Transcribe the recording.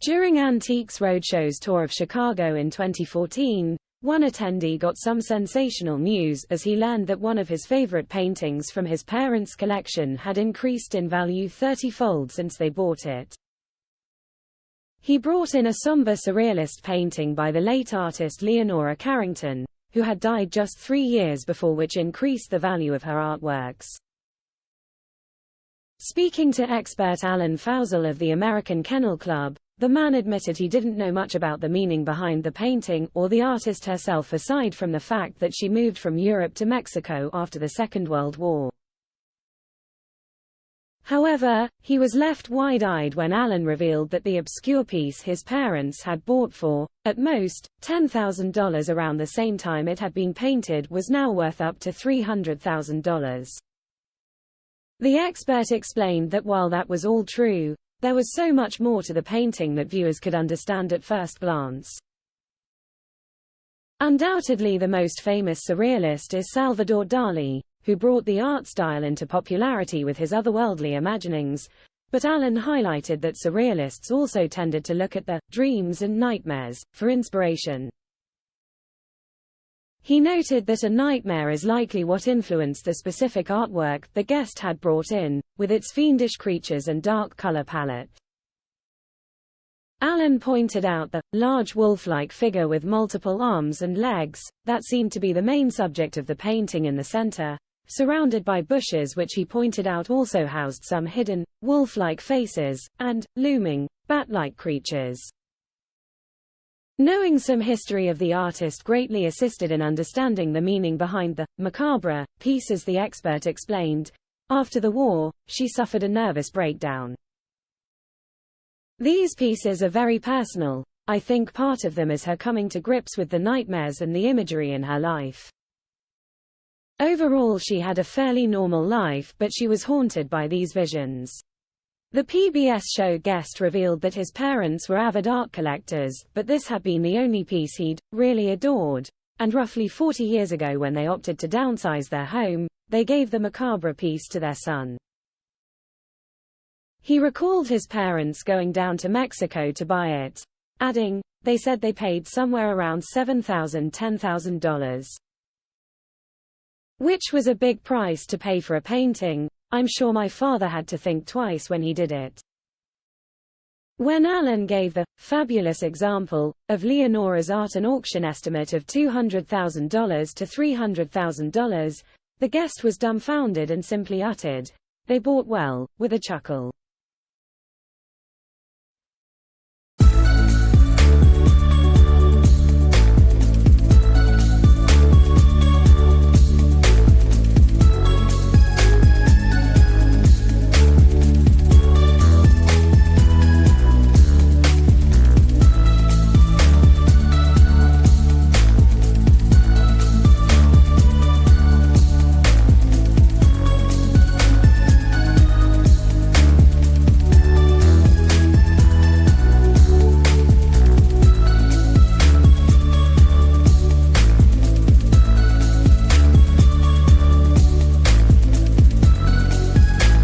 During Antiques Roadshow's tour of Chicago in 2014, one attendee got some sensational news as he learned that one of his favorite paintings from his parents' collection had increased in value 30-fold since they bought it. He brought in a sombre surrealist painting by the late artist Leonora Carrington, who had died just 3 years before, which increased the value of her artworks. Speaking to expert Alan Fausel of the American Kennel Club, the man admitted he didn't know much about the meaning behind the painting or the artist herself, aside from the fact that she moved from Europe to Mexico after the Second World War. However, he was left wide-eyed when Alan revealed that the obscure piece his parents had bought for, at most, $10,000 around the same time it had been painted was now worth up to $300,000. The expert explained that while that was all true, there was so much more to the painting that viewers could understand at first glance. Undoubtedly the most famous surrealist is Salvador Dali, who brought the art style into popularity with his otherworldly imaginings, but Alan highlighted that surrealists also tended to look at the dreams and nightmares for inspiration. He noted that a nightmare is likely what influenced the specific artwork the guest had brought in, with its fiendish creatures and dark color palette. Alan pointed out the large wolf-like figure with multiple arms and legs, that seemed to be the main subject of the painting in the center, surrounded by bushes which he pointed out also housed some hidden, wolf-like faces, and looming, bat-like creatures. Knowing some history of the artist greatly assisted in understanding the meaning behind the macabre piece. As the expert explained, after the war, she suffered a nervous breakdown. These pieces are very personal. I think part of them is her coming to grips with the nightmares and the imagery in her life. Overall she had a fairly normal life, but she was haunted by these visions. The PBS show guest revealed that his parents were avid art collectors, but this had been the only piece he'd really adored, and roughly 40 years ago when they opted to downsize their home, they gave the macabre piece to their son. He recalled his parents going down to Mexico to buy it, adding, "They said they paid somewhere around $7,000 to $10,000. Which was a big price to pay for a painting. I'm sure my father had to think twice when he did it." When Alan gave the fabulous example of Leonora's art an auction estimate of $200,000 to $300,000, the guest was dumbfounded and simply uttered, "They bought well," with a chuckle.